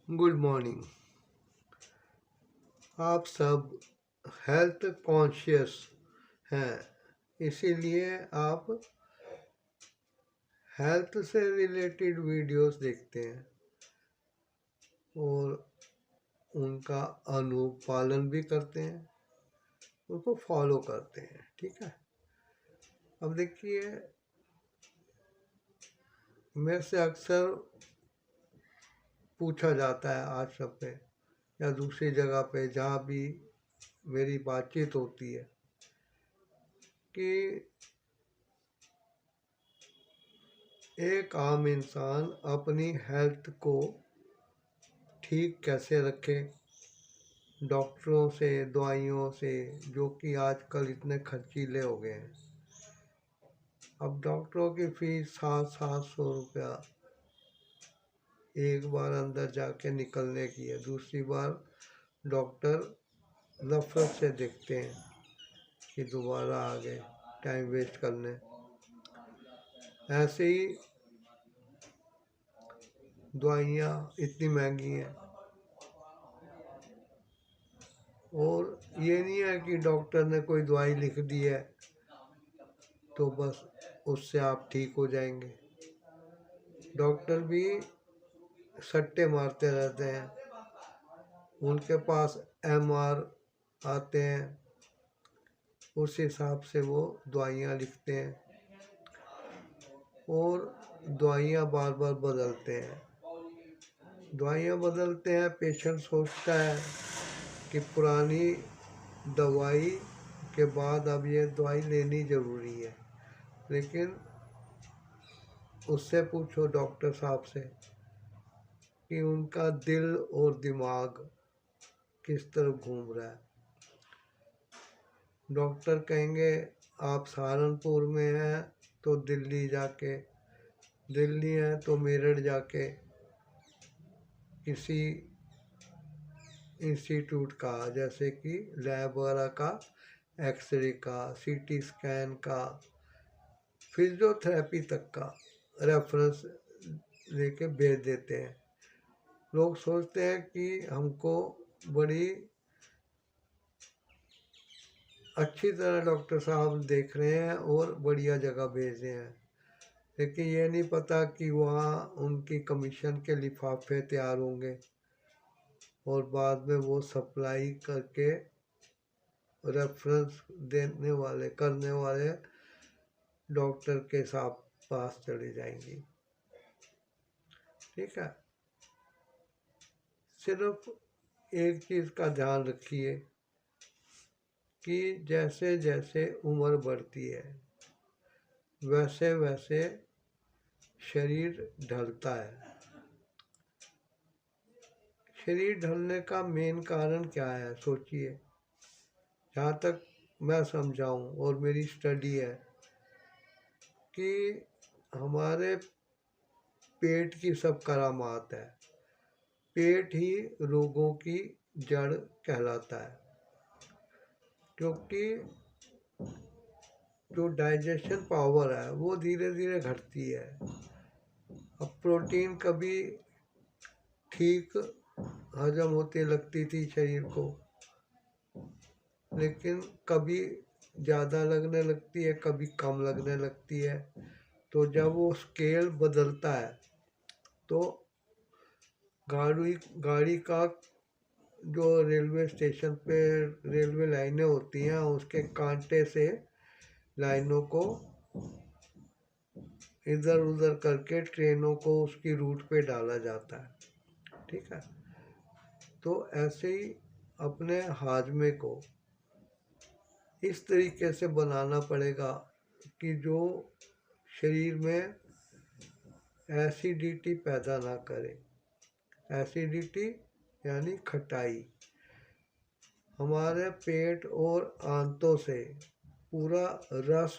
Good morning. आप सब health conscious हैं, इसीलिए आप हेल्थ से रिलेटेड वीडियोस देखते हैं और उनका अनुपालन भी करते हैं, उनको फॉलो करते हैं। ठीक है। अब देखिए, मेरे से अक्सर पूछा जाता है आज सब पे या दूसरी जगह पे जहाँ भी मेरी बातचीत होती है कि एक आम इंसान अपनी हेल्थ को ठीक कैसे रखे, डॉक्टरों से, दवाइयों से, जो कि आजकल इतने खर्चीले हो गए हैं। अब डॉक्टरों की फीस 700-700 रुपया एक बार अंदर जाके निकलने की है, दूसरी बार डॉक्टर नफरत से देखते हैं कि दोबारा आ गए टाइम वेस्ट करने। ऐसे ही दवाइयाँ इतनी महंगी हैं और ये नहीं है कि डॉक्टर ने कोई दवाई लिख दी है तो बस उससे आप ठीक हो जाएंगे। डॉक्टर भी सट्टे मारते रहते हैं, उनके पास एमआर आते हैं, उस हिसाब से वो दवाइयाँ लिखते हैं और दवाइयाँ बार बार बदलते हैं। दवाइयाँ बदलते हैं, पेशेंट सोचता है कि पुरानी दवाई के बाद अब ये दवाई लेनी ज़रूरी है, लेकिन उससे पूछो डॉक्टर साहब से कि उनका दिल और दिमाग किस तरफ घूम रहा है। डॉक्टर कहेंगे आप सहारनपुर में हैं तो दिल्ली जाके, दिल्ली है तो मेरठ जाके किसी इंस्टीट्यूट का, जैसे कि लैब वगैरह का, एक्सरे का, सीटी स्कैन का, फिजियोथेरेपी तक का रेफरेंस लेके भेज देते हैं। लोग सोचते हैं कि हमको बड़ी अच्छी तरह डॉक्टर साहब देख रहे हैं और बढ़िया जगह भेज रहे हैं, लेकिन ये नहीं पता कि वहाँ उनकी कमीशन के लिफाफे तैयार होंगे और बाद में वो सप्लाई करके रेफरेंस देने वाले, करने वाले डॉक्टर के साथ पास चली जाएंगी। ठीक है। सिर्फ एक चीज़ का ध्यान रखिए कि जैसे जैसे उम्र बढ़ती है वैसे वैसे शरीर ढलता है। शरीर ढलने का मेन कारण क्या है, सोचिए। जहाँ तक मैं समझाऊँ और मेरी स्टडी है कि हमारे पेट की सब करामात है, पेट ही रोगों की जड़ कहलाता है, क्योंकि जो डाइजेशन पावर है वो धीरे धीरे घटती है। अब प्रोटीन कभी ठीक हजम होती लगती थी शरीर को, लेकिन कभी ज़्यादा लगने लगती है, कभी कम लगने लगती है। तो जब वो स्केल बदलता है तो गाड़ी का जो रेलवे स्टेशन पे रेलवे लाइनें होती हैं उसके कांटे से लाइनों को इधर उधर करके ट्रेनों को उसकी रूट पे डाला जाता है। ठीक है। तो ऐसे ही अपने हाजमे को इस तरीके से बनाना पड़ेगा कि जो शरीर में एसिडिटी पैदा ना करे। एसिडिटी यानी खटाई। हमारे पेट और आंतों से पूरा रस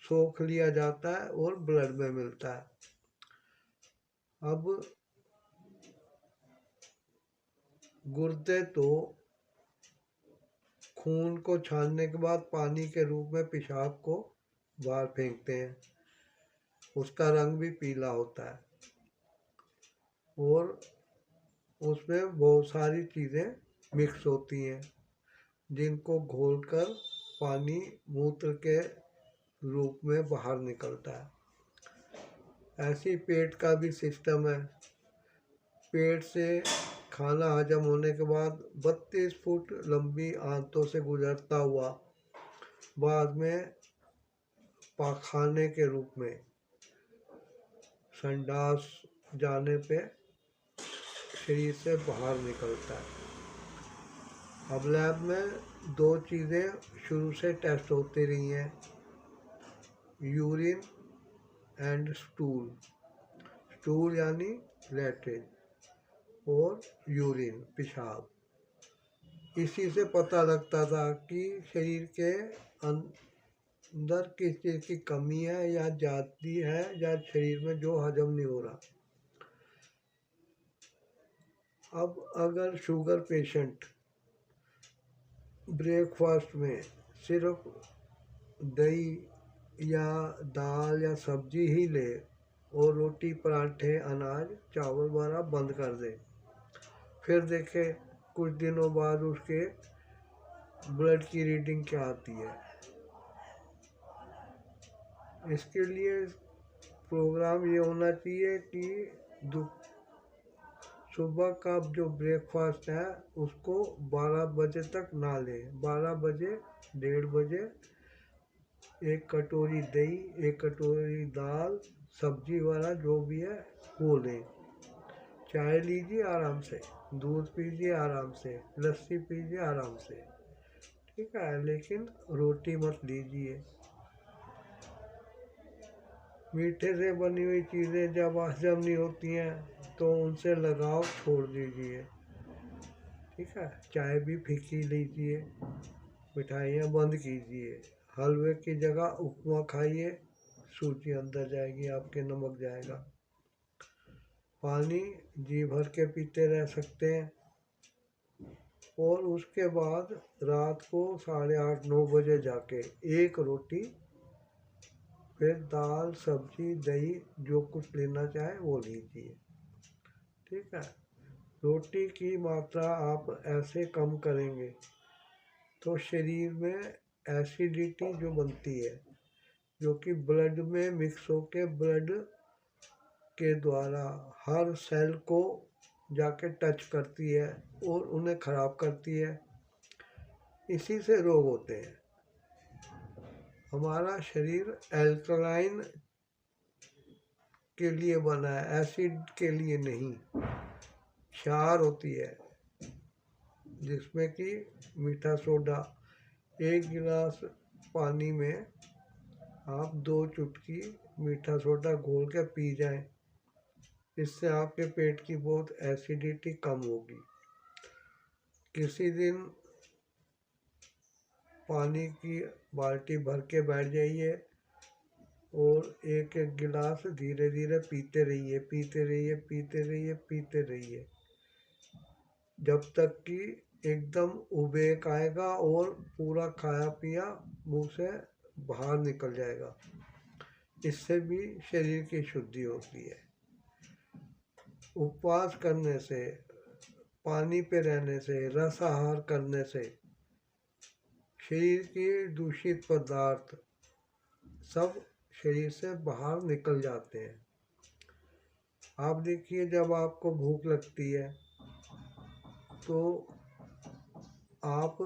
सोख लिया जाता है और ब्लड में मिलता है। अब गुर्दे तो खून को छानने के बाद पानी के रूप में पेशाब को बाहर फेंकते हैं, उसका रंग भी पीला होता है और उसमें बहुत सारी चीज़ें मिक्स होती हैं जिनको घोलकर पानी मूत्र के रूप में बाहर निकलता है। ऐसी पेट का भी सिस्टम है। पेट से खाना हजम होने के बाद 32 फुट लंबी आंतों से गुजरता हुआ बाद में पाखाने के रूप में संडास जाने पे शरीर से बाहर निकलता है। अब लैब में दो चीज़ें शुरू से टेस्ट होती रही हैं, यूरिन एंड स्टूल। स्टूल यानी लैट्रिन और यूरिन पेशाब। इसी से पता लगता था कि शरीर के अंदर किस चीज़ की कमी है या जाती है या शरीर में जो हजम नहीं हो रहा। अब अगर शुगर पेशेंट ब्रेकफास्ट में सिर्फ दही या दाल या सब्जी ही ले और रोटी पराठे अनाज चावल वगैरह बंद कर दे, फिर देखें कुछ दिनों बाद उसके ब्लड की रीडिंग क्या आती है। इसके लिए प्रोग्राम ये होना चाहिए कि सुबह का जो ब्रेकफास्ट है उसको 12 बजे तक ना ले। 12 बजे 1:30 बजे एक कटोरी दही, एक कटोरी दाल, सब्जी वाला जो भी है वो लें। चाय लीजिए आराम से, दूध पीजिए आराम से, लस्सी पीजिए आराम से, ठीक है, लेकिन रोटी मत लीजिए। मीठे से बनी हुई चीज़ें जब हजम नहीं होती हैं तो उनसे लगाव छोड़ दीजिए, ठीक है। चाय भी फीकी लीजिए, मिठाइयाँ बंद कीजिए, हलवे की जगह उपमा खाइए, सूजी अंदर जाएगी, आपके नमक जाएगा। पानी जी भर के पीते रह सकते हैं और उसके बाद रात को 8:30-9 बजे जाके एक रोटी, फिर दाल सब्जी दही जो कुछ लेना चाहे वो लीजिए, ठीक है। रोटी की मात्रा आप ऐसे कम करेंगे तो शरीर में एसिडिटी जो बनती है जो कि ब्लड में मिक्स होके ब्लड के द्वारा हर सेल को जाके टच करती है और उन्हें ख़राब करती है। इसी से रोग होते हैं। हमारा शरीर एल्कलाइन के लिए बना है, एसिड के लिए नहीं। क्षार होती है जिसमें कि मीठा सोडा, 1 गिलास पानी में आप 2 चुटकी मीठा सोडा घोल के पी जाएं, इससे आपके पेट की बहुत एसिडिटी कम होगी। किसी दिन पानी की बाल्टी भर के बैठ जाइए और एक एक गिलास धीरे धीरे पीते रहिए, पीते रहिए, पीते रहिए, पीते रहिए, जब तक कि एकदम उबेक आएगा और पूरा खाया पिया मुंह से बाहर निकल जाएगा। इससे भी शरीर की शुद्धि होती है। उपवास करने से, पानी पे रहने से, रस आहार करने से शरीर के दूषित पदार्थ सब शरीर से बाहर निकल जाते हैं। आप देखिए जब आपको भूख लगती है तो आप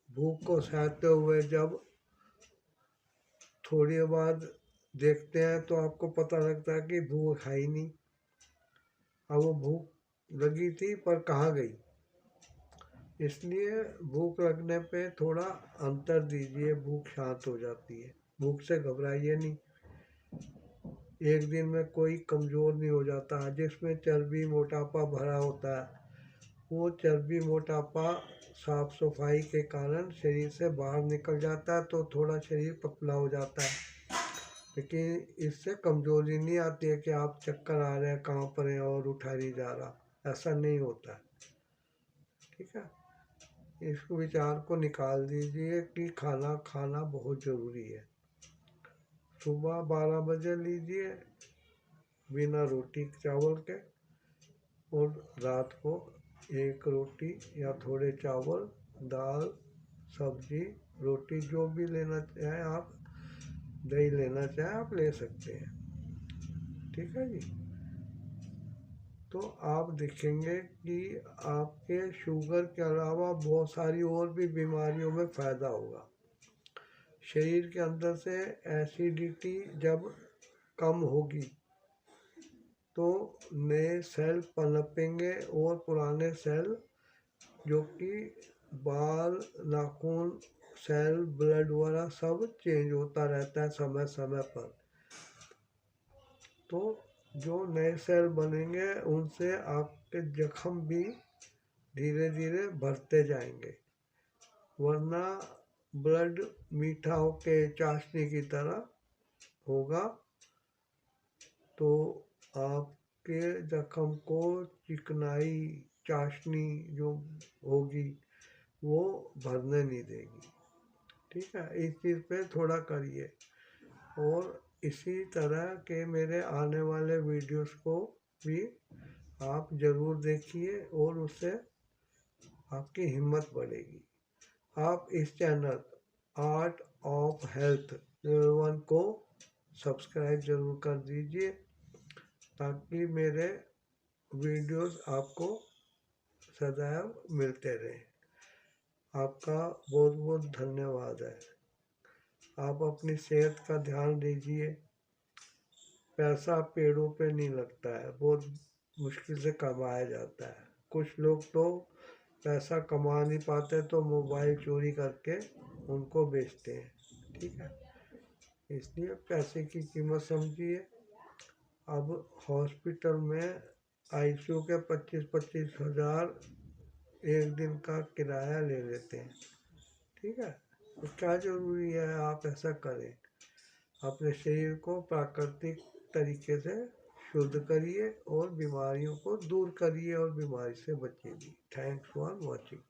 भूख को सहते हुए जब थोड़ी बाद देखते हैं तो आपको पता लगता है कि भूख है ही नहीं। अब वो भूख लगी थी पर कहाँ गई। इसलिए भूख लगने पे थोड़ा अंतर दीजिए, भूख शांत हो जाती है। भूख से घबराइए नहीं। एक दिन में कोई कमज़ोर नहीं हो जाता। जिसमें चर्बी मोटापा भरा होता है वो चर्बी मोटापा साफ सफाई के कारण शरीर से बाहर निकल जाता है तो थोड़ा शरीर पतला हो जाता है, लेकिन इससे कमज़ोरी नहीं आती है कि आप चक्कर आ रहे हैं कहाँ पर हैं और उठा नहीं जा रहा, ऐसा नहीं होता है, ठीक है। इस विचार को निकाल दीजिए कि खाना खाना बहुत ज़रूरी है। सुबह 12 बजे लीजिए बिना रोटी चावल के और रात को एक रोटी या थोड़े चावल, दाल, सब्जी, रोटी, जो भी लेना चाहें आप, दही लेना चाहें आप ले सकते हैं। ठीक है जी। तो आप देखेंगे कि आपके शुगर के अलावा बहुत सारी और भी बीमारियों में फ़ायदा होगा। शरीर के अंदर से एसिडिटी जब कम होगी तो नए सेल पनपेंगे और पुराने सेल, जो कि बाल, नाखून, सेल, ब्लड वाला सब चेंज होता रहता है समय समय पर। तो जो नए सेल बनेंगे उनसे आपके जख्म भी धीरे धीरे भरते जाएंगे, वरना ब्लड मीठा होके चाशनी की तरह होगा तो आपके जख्म को चिकनाई, चाशनी जो होगी वो भरने नहीं देगी। ठीक है, इस चीज़ पे थोड़ा करिए। और इसी तरह के मेरे आने वाले वीडियोस को भी आप ज़रूर देखिए और उससे आपकी हिम्मत बढ़ेगी। आप इस channel art of health level 1 को सब्सक्राइब ज़रूर कर दीजिए ताकि मेरे वीडियोस आपको सदैव मिलते रहें। आपका बहुत बहुत धन्यवाद है। आप अपनी सेहत का ध्यान दीजिए। पैसा पेड़ों पे नहीं लगता है, बहुत मुश्किल से कमाया जाता है। कुछ लोग तो पैसा कमा नहीं पाते तो मोबाइल चोरी करके उनको बेचते हैं। ठीक है, इसलिए पैसे की कीमत समझिए। अब हॉस्पिटल में आईसीयू के 25-25 हज़ार एक दिन का किराया ले लेते हैं। ठीक है, तो क्या ज़रूरी है आप ऐसा करें? अपने शरीर को प्राकृतिक तरीके से शुद्ध करिए और बीमारियों को दूर करिए और बीमारी से बचिए भी। Thanks for watching.